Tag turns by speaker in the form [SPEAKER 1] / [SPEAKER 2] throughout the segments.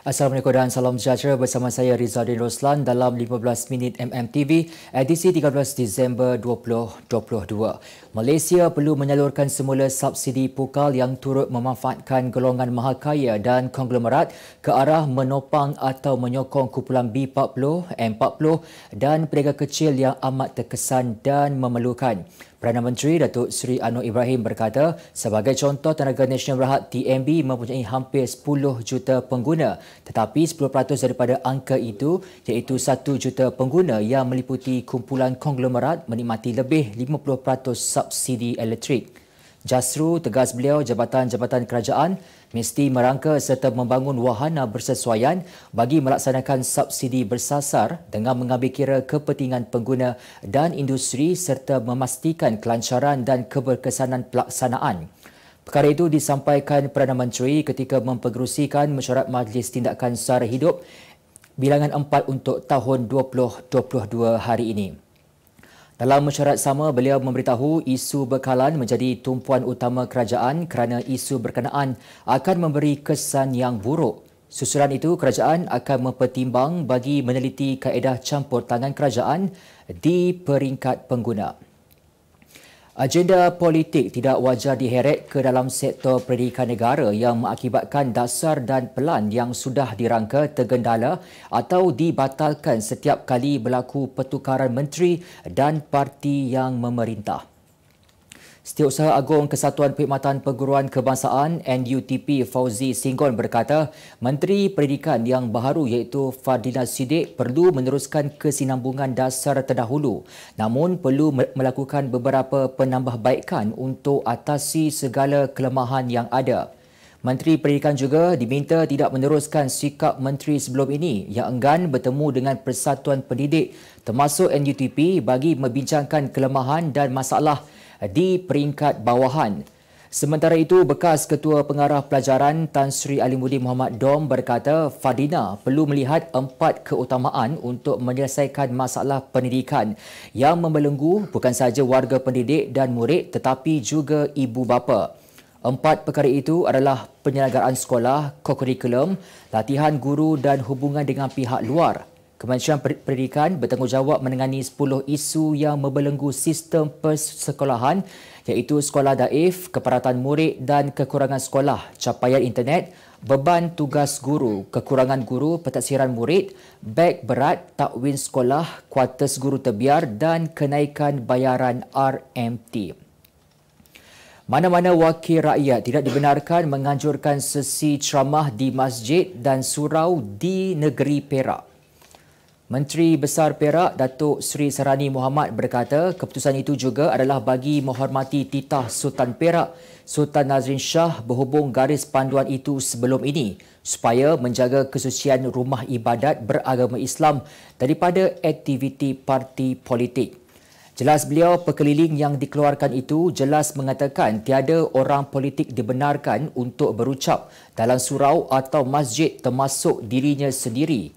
[SPEAKER 1] Assalamualaikum dan salam sejahtera bersama saya Rizadin Roslan dalam 15 minit MMTV edisi 13 Disember 2022. Malaysia perlu menyalurkan semula subsidi pukal yang turut memanfaatkan golongan mahalkaya dan konglomerat ke arah menopang atau menyokong kumpulan B40, M40 dan peniaga kecil yang amat terkesan dan memerlukan. Perdana Menteri Datuk Seri Anwar Ibrahim berkata, sebagai contoh, Tenaga Nasional Berhad TNB mempunyai hampir 10 juta pengguna, tetapi 10% daripada angka itu iaitu 1 juta pengguna yang meliputi kumpulan konglomerat menikmati lebih 50% subsidi elektrik. Jasru, tegas beliau, jabatan-jabatan kerajaan mesti merangka serta membangun wahana bersesuaian bagi melaksanakan subsidi bersasar dengan mengambil kira kepentingan pengguna dan industri serta memastikan kelancaran dan keberkesanan pelaksanaan. Perkara itu disampaikan Perdana Menteri ketika mempengerusikan mesyuarat Majlis Tindakan Sara Hidup bilangan 4 untuk tahun 2022 hari ini. Dalam mesyuarat sama, beliau memberitahu isu bekalan menjadi tumpuan utama kerajaan kerana isu berkenaan akan memberi kesan yang buruk. Susulan itu, kerajaan akan mempertimbang bagi meneliti kaedah campur tangan kerajaan di peringkat pengguna. Agenda politik tidak wajar diheret ke dalam sektor pendidikan negara yang mengakibatkan dasar dan pelan yang sudah dirangka tergendala atau dibatalkan setiap kali berlaku pertukaran menteri dan parti yang memerintah. Setiausaha Agung Kesatuan Perkhidmatan Perguruan Kebangsaan NUTP Fauzi Singgon berkata, Menteri Pendidikan yang baharu iaitu Fadila Siddiq perlu meneruskan kesinambungan dasar terdahulu, namun perlu melakukan beberapa penambahbaikan untuk atasi segala kelemahan yang ada. Menteri Pendidikan juga diminta tidak meneruskan sikap menteri sebelum ini yang enggan bertemu dengan Persatuan Pendidik termasuk NUTP bagi membincangkan kelemahan dan masalah di peringkat bawahan. Sementara itu, bekas Ketua Pengarah Pelajaran Tan Sri Alimuddin Muhammad Dom berkata Fadina perlu melihat 4 keutamaan untuk menyelesaikan masalah pendidikan yang membelenggu bukan sahaja warga pendidik dan murid tetapi juga ibu bapa. 4 perkara itu adalah penyelenggaraan sekolah, kokurikulum, latihan guru dan hubungan dengan pihak luar. Kementerian Pendidikan bertanggungjawab menangani 10 isu yang membelenggu sistem persekolahan iaitu sekolah daif, keparatan murid dan kekurangan sekolah, capaian internet, beban tugas guru, kekurangan guru, pentaksiran murid, beg berat, takwin sekolah, kuartus guru terbiar dan kenaikan bayaran RMT. Mana-mana wakil rakyat tidak dibenarkan menganjurkan sesi ceramah di masjid dan surau di negeri Perak. Menteri Besar Perak Datuk Seri Sarani Muhammad berkata keputusan itu juga adalah bagi menghormati titah Sultan Perak Sultan Nazrin Shah berhubung garis panduan itu sebelum ini supaya menjaga kesucian rumah ibadat beragama Islam daripada aktiviti parti politik. Jelas beliau, perkeliling yang dikeluarkan itu jelas mengatakan tiada orang politik dibenarkan untuk berucap dalam surau atau masjid termasuk dirinya sendiri.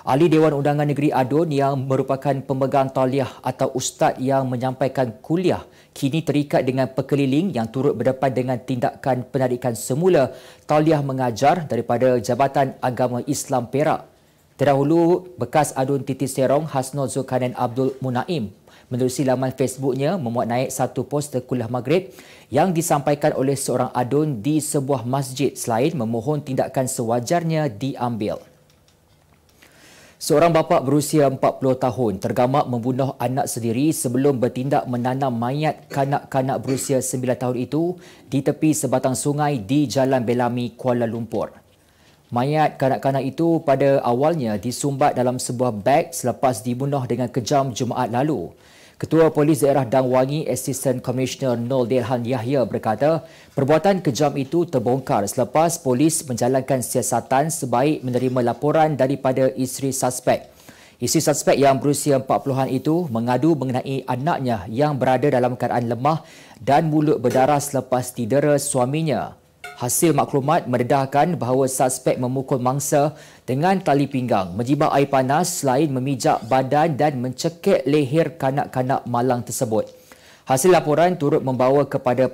[SPEAKER 1] Ahli Dewan Undangan Negeri Adun yang merupakan pemegang tauliah atau ustaz yang menyampaikan kuliah kini terikat dengan perkeliling yang turut berdepan dengan tindakan penarikan semula tauliah mengajar daripada Jabatan Agama Islam Perak. Terdahulu, bekas Adun Titi Serong Hasnul Zulkarnain Abdul Munaim menerusi laman Facebooknya memuat naik satu poster kuliah maghrib yang disampaikan oleh seorang adun di sebuah masjid selain memohon tindakan sewajarnya diambil. Seorang bapa berusia 40 tahun tergamak membunuh anak sendiri sebelum bertindak menanam mayat kanak-kanak berusia 9 tahun itu di tepi sebatang sungai di Jalan Belami, Kuala Lumpur. Mayat kanak-kanak itu pada awalnya disumbat dalam sebuah beg selepas dibunuh dengan kejam Jumaat lalu. Ketua Polis Daerah Dang Wangi, Assistant Commissioner Nol Delhan Yahya berkata, perbuatan kejam itu terbongkar selepas polis menjalankan siasatan sebaik menerima laporan daripada isteri suspek. Isteri suspek yang berusia 40-an itu mengadu mengenai anaknya yang berada dalam keadaan lemah dan mulut berdarah selepas didera suaminya. Hasil maklumat mendedahkan bahawa suspek memukul mangsa dengan tali pinggang, menjimak air panas selain memijak badan dan mencekik leher kanak-kanak malang tersebut. Hasil laporan turut membawa kepada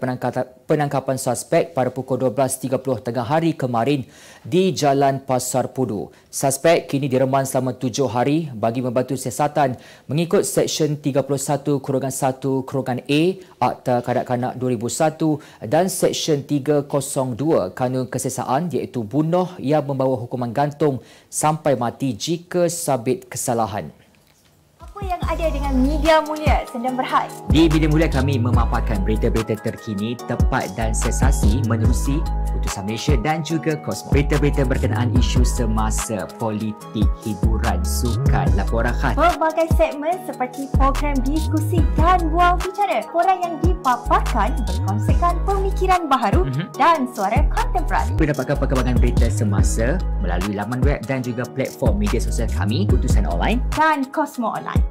[SPEAKER 1] penangkapan suspek pada pukul 12.30 tengah hari kemarin di Jalan Pasar Pudu. Suspek kini direman selama 7 hari bagi membantu siasatan mengikut Seksyen 31/1/A Akta Kanak-Kanak 2001 dan Seksyen 302 Kanun Kesesaan iaitu bunuh yang membawa hukuman gantung sampai mati jika sabit kesalahan.
[SPEAKER 2] Apa yang ada dengan Media Mulia Sendang Berhad?
[SPEAKER 1] Di Media Mulia kami memaparkan berita-berita terkini, tepat dan sensasi menerusi Putusan Malaysia dan juga Kosmos. Berita-berita berkenaan isu semasa, politik, hiburan, sukan, laporan khas.
[SPEAKER 2] Pelbagai segmen seperti program diskusi dan bual bicara. Orang yang dipaparkan berkongsikan pemikiran baharu dan suara kontemporari.
[SPEAKER 1] Mendapatkan perkembangan berita semasa melalui laman web dan juga platform media sosial kami, Putusan Online
[SPEAKER 2] dan Kosmo Online.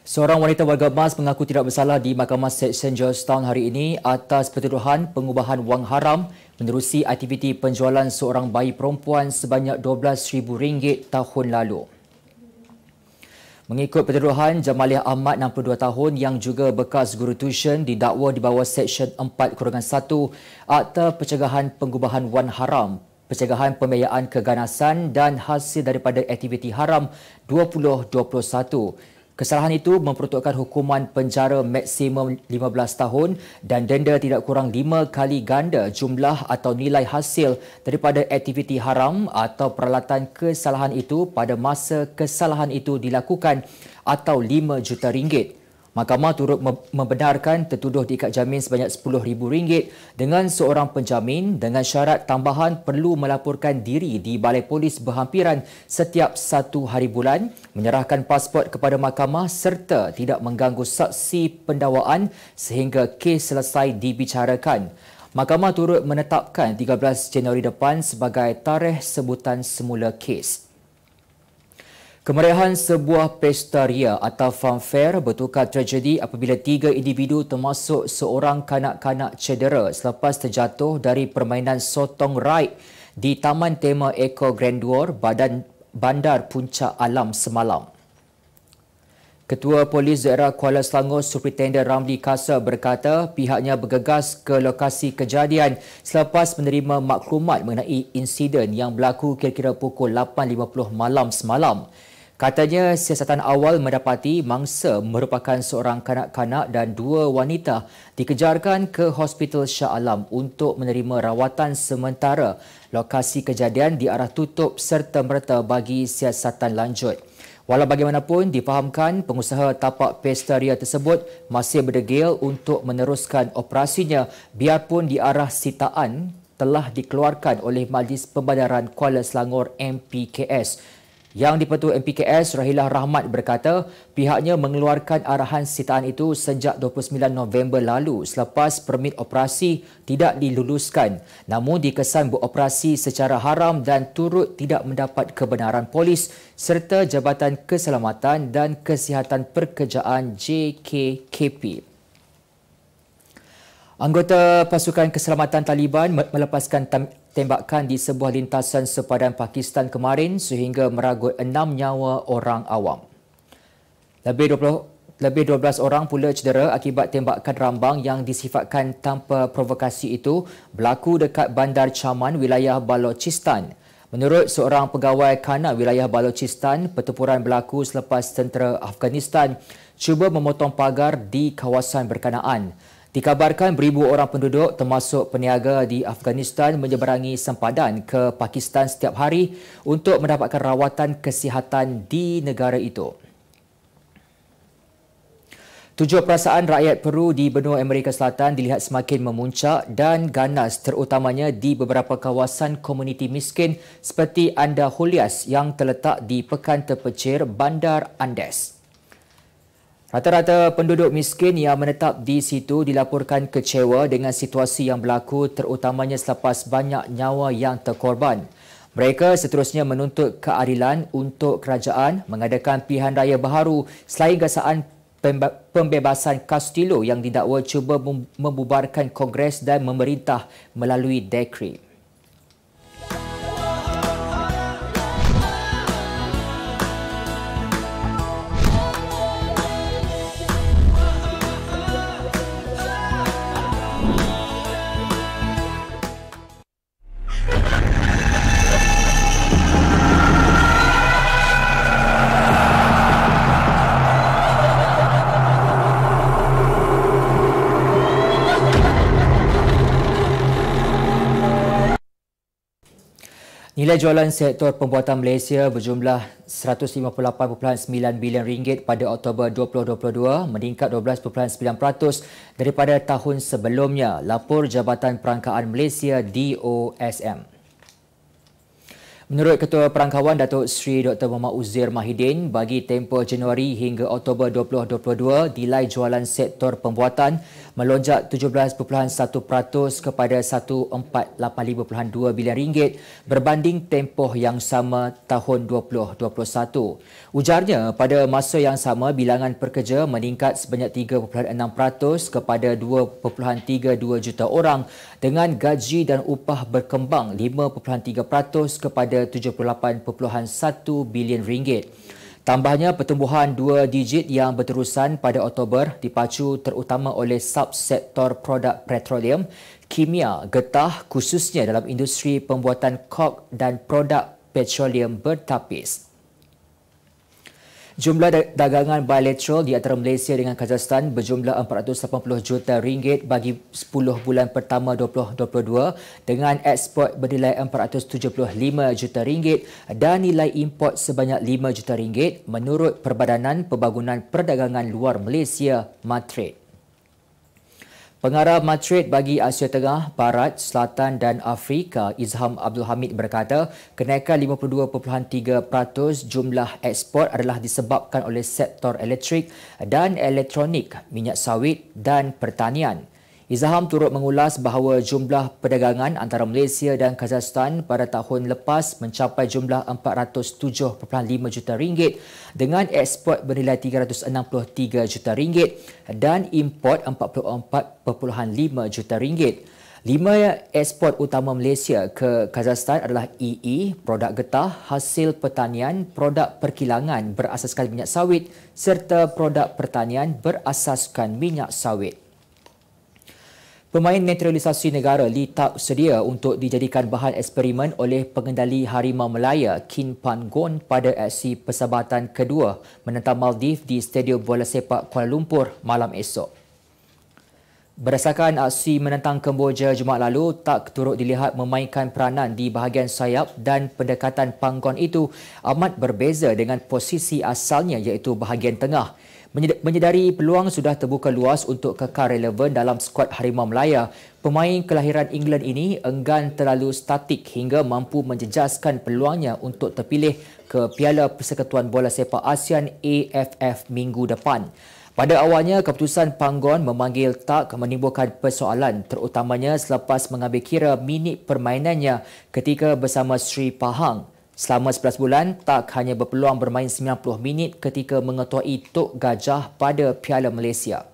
[SPEAKER 1] Seorang wanita warga emas mengaku tidak bersalah di Mahkamah Seksyen Georgetown hari ini atas pertuduhan pengubahan wang haram menerusi aktiviti penjualan seorang bayi perempuan sebanyak RM12,000 tahun lalu. Mengikut pertuduhan, Jamaliah Ahmad, 62 tahun yang juga bekas guru tuition didakwa di bawah Seksyen 4/1 Akta Pencegahan Pengubahan Wang Haram, Pencegahan Pembiayaan Keganasan dan Hasil daripada Aktiviti Haram 2021. Kesalahan itu memperuntukkan hukuman penjara maksimum 15 tahun dan denda tidak kurang 5 kali ganda jumlah atau nilai hasil daripada aktiviti haram atau peralatan kesalahan itu pada masa kesalahan itu dilakukan atau RM5 juta. Mahkamah turut membenarkan tertuduh diikat jamin sebanyak RM10,000 dengan seorang penjamin dengan syarat tambahan perlu melaporkan diri di Balai Polis berhampiran setiap 1 hari bulan, menyerahkan pasport kepada mahkamah serta tidak mengganggu saksi pendakwaan sehingga kes selesai dibicarakan. Mahkamah turut menetapkan 13 Januari depan sebagai tarikh sebutan semula kes. Kemeriahan sebuah pesta ria atau fanfare bertukar tragedi apabila 3 individu termasuk seorang kanak-kanak cedera selepas terjatuh dari permainan sotong ride di Taman Tema Eco Grandeur Bandar Puncak Alam semalam. Ketua Polis Daerah Kuala Selangor Superintendent Ramli Kasar berkata pihaknya bergegas ke lokasi kejadian selepas menerima maklumat mengenai insiden yang berlaku kira-kira pukul 8.50 malam semalam. Katanya siasatan awal mendapati mangsa merupakan seorang kanak-kanak dan 2 wanita dikejarkan ke Hospital Shah Alam untuk menerima rawatan sementara. Lokasi kejadian diarah tutup serta-merta bagi siasatan lanjut. Walau bagaimanapun, difahamkan pengusaha tapak pesta ria tersebut masih berdegil untuk meneruskan operasinya biarpun diarah sitaan telah dikeluarkan oleh Majlis Pembandaran Kuala Selangor MPKS. Yang di-Pertua MPKS, Rahilah Rahmat berkata pihaknya mengeluarkan arahan sitaan itu sejak 29 November lalu selepas permit operasi tidak diluluskan. Namun dikesan beroperasi secara haram dan turut tidak mendapat kebenaran polis serta Jabatan Keselamatan dan Kesihatan Pekerjaan JKKP. Anggota Pasukan Keselamatan Taliban melepaskan tembakan di sebuah lintasan sepadan Pakistan kemarin sehingga meragut 6 nyawa orang awam. Lebih 12 orang pula cedera akibat tembakan rambang yang disifatkan tanpa provokasi itu berlaku dekat Bandar Chaman, wilayah Balochistan. Menurut seorang pegawai khana wilayah Balochistan, pertempuran berlaku selepas tentera Afghanistan cuba memotong pagar di kawasan berkenaan. Dikabarkan beribu orang penduduk termasuk peniaga di Afghanistan menyeberangi sempadan ke Pakistan setiap hari untuk mendapatkan rawatan kesihatan di negara itu. Tujuh perasaan rakyat Peru di benua Amerika Selatan dilihat semakin memuncak dan ganas terutamanya di beberapa kawasan komuniti miskin seperti Andahulias yang terletak di pekan terpecir Bandar Andes. Rata-rata penduduk miskin yang menetap di situ dilaporkan kecewa dengan situasi yang berlaku terutamanya selepas banyak nyawa yang terkorban. Mereka seterusnya menuntut keadilan untuk kerajaan mengadakan pilihan raya baharu selain gasaan pembebasan Castillo yang didakwa cuba membubarkan Kongres dan memerintah melalui dekret. Nilai jualan sektor pembuatan Malaysia berjumlah RM158.9 bilion pada Oktober 2022 meningkat 12.9% daripada tahun sebelumnya, lapor Jabatan Perangkaan Malaysia DOSM. Menurut Ketua Perangkawan Datuk Seri Dr. Muhammad Uzair Mahidin, bagi tempoh Januari hingga Oktober 2022, nilai jualan sektor pembuatan melonjak 17.1% kepada RM1,485.2 bilion berbanding tempoh yang sama tahun 2021. Ujarnya, pada masa yang sama bilangan pekerja meningkat sebanyak 3.6% kepada 2.32 juta orang dengan gaji dan upah berkembang 5.3% kepada RM78.1 bilion. Tambahnya, pertumbuhan dua digit yang berterusan pada Oktober dipacu terutama oleh subsektor produk petroleum, kimia, getah khususnya dalam industri pembuatan kok dan produk petroleum bertapis. Jumlah dagangan bilateral di antara Malaysia dengan Kazakhstan berjumlah RM480 juta bagi 10 bulan pertama 2022 dengan ekspor bernilai RM475 juta dan nilai import sebanyak RM5 juta menurut Perbadanan Pembangunan Perdagangan Luar Malaysia (Matrade). Pengarah Matrade bagi Asia Tengah, Barat, Selatan dan Afrika, Izham Abdul Hamid berkata, kenaikan 52.3% jumlah ekspor adalah disebabkan oleh sektor elektrik dan elektronik, minyak sawit dan pertanian. Izham turut mengulas bahawa jumlah perdagangan antara Malaysia dan Kazakhstan pada tahun lepas mencapai jumlah RM407.5 juta dengan ekspor bernilai RM363 juta dan import RM44.5 juta. 5 ekspor utama Malaysia ke Kazakhstan adalah EE, produk getah, hasil pertanian, produk perkilangan berasaskan minyak sawit serta produk pertanian berasaskan minyak sawit. Pemain naturalisasi negara Lee Tak sedia untuk dijadikan bahan eksperimen oleh pengendali Harimau Melaya Kin Pan-gon pada aksi persahabatan kedua menentang Maldives di Stadium Bola Sepak Kuala Lumpur malam esok. Berdasarkan aksi menentang Kemboja Jumaat lalu, Tak turut dilihat memainkan peranan di bahagian sayap dan pendekatan Pan-gon itu amat berbeza dengan posisi asalnya iaitu bahagian tengah. Menyedari peluang sudah terbuka luas untuk kekal relevan dalam skuad Harimau Melaya, pemain kelahiran England ini enggan terlalu statik hingga mampu menjejaskan peluangnya untuk terpilih ke Piala Persekutuan Bola Sepak ASEAN AFF minggu depan. Pada awalnya, keputusan Pan-gon memanggil Tak menimbulkan persoalan terutamanya selepas mengambil kira minit permainannya ketika bersama Sri Pahang. Selama 11 bulan, Tak hanya berpeluang bermain 90 minit ketika mengetuai Tok Gajah pada Piala Malaysia.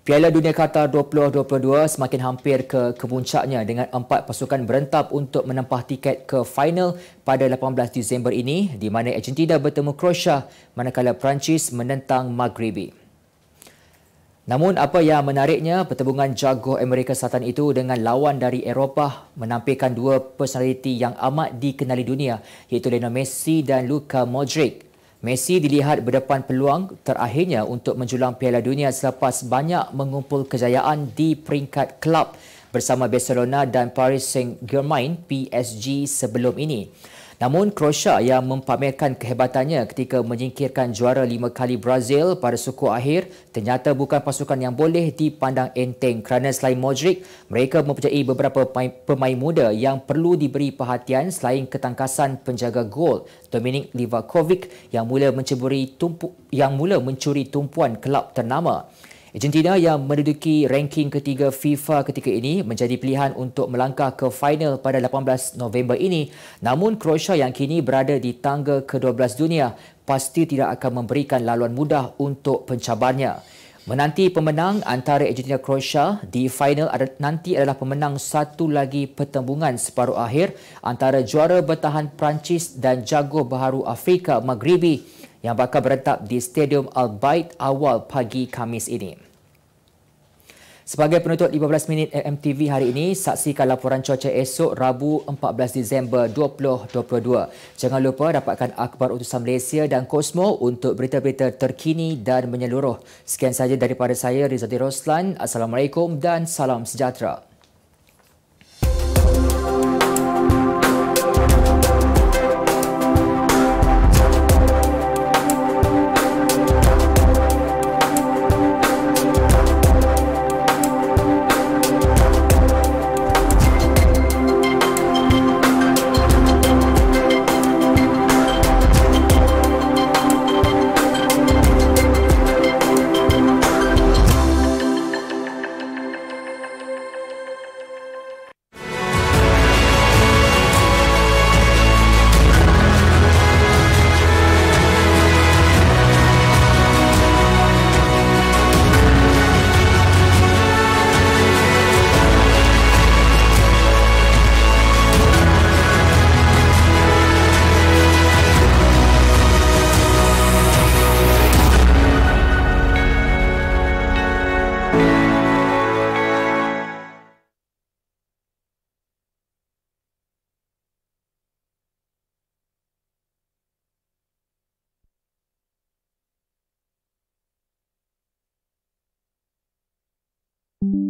[SPEAKER 1] Piala Dunia Qatar 2022 semakin hampir ke puncaknya dengan 4 pasukan berentap untuk menempah tiket ke final pada 18 Disember ini di mana Argentina bertemu Croatia manakala Perancis menentang Maghribi. Namun apa yang menariknya, pertembungan jago Amerika Selatan itu dengan lawan dari Eropah menampilkan dua personaliti yang amat dikenali dunia iaitu Lionel Messi dan Luka Modric. Messi dilihat berdepan peluang terakhirnya untuk menjulang Piala Dunia selepas banyak mengumpul kejayaan di peringkat kelab bersama Barcelona dan Paris Saint-Germain PSG sebelum ini. Namun Croatia yang mempamerkan kehebatannya ketika menyingkirkan juara 5 kali Brazil pada suku akhir ternyata bukan pasukan yang boleh dipandang enteng kerana selain Modric, mereka mempunyai beberapa pemain muda yang perlu diberi perhatian selain ketangkasan penjaga gol Dominik Livakovic yang mula mencuri tumpuan kelab ternama. Argentina yang menduduki ranking ketiga FIFA ketika ini menjadi pilihan untuk melangkah ke final pada 18 November ini. Namun Croatia yang kini berada di tangga ke-12 dunia pasti tidak akan memberikan laluan mudah untuk pencabarnya. Menanti pemenang antara Argentina Croatia di final nanti adalah pemenang satu lagi pertembungan separuh akhir antara juara bertahan Perancis dan jago baharu Afrika Maghribi yang bakal berentap di Stadium Al Bayt awal pagi Khamis ini. Sebagai penutup 15 minit MMTV hari ini, saksikan laporan cuaca esok Rabu 14 Disember 2022. Jangan lupa dapatkan akhbar utusan Malaysia dan Kosmo untuk berita-berita terkini dan menyeluruh. Sekian sahaja daripada saya, Rizadi Roslan. Assalamualaikum dan salam sejahtera.
[SPEAKER 2] you.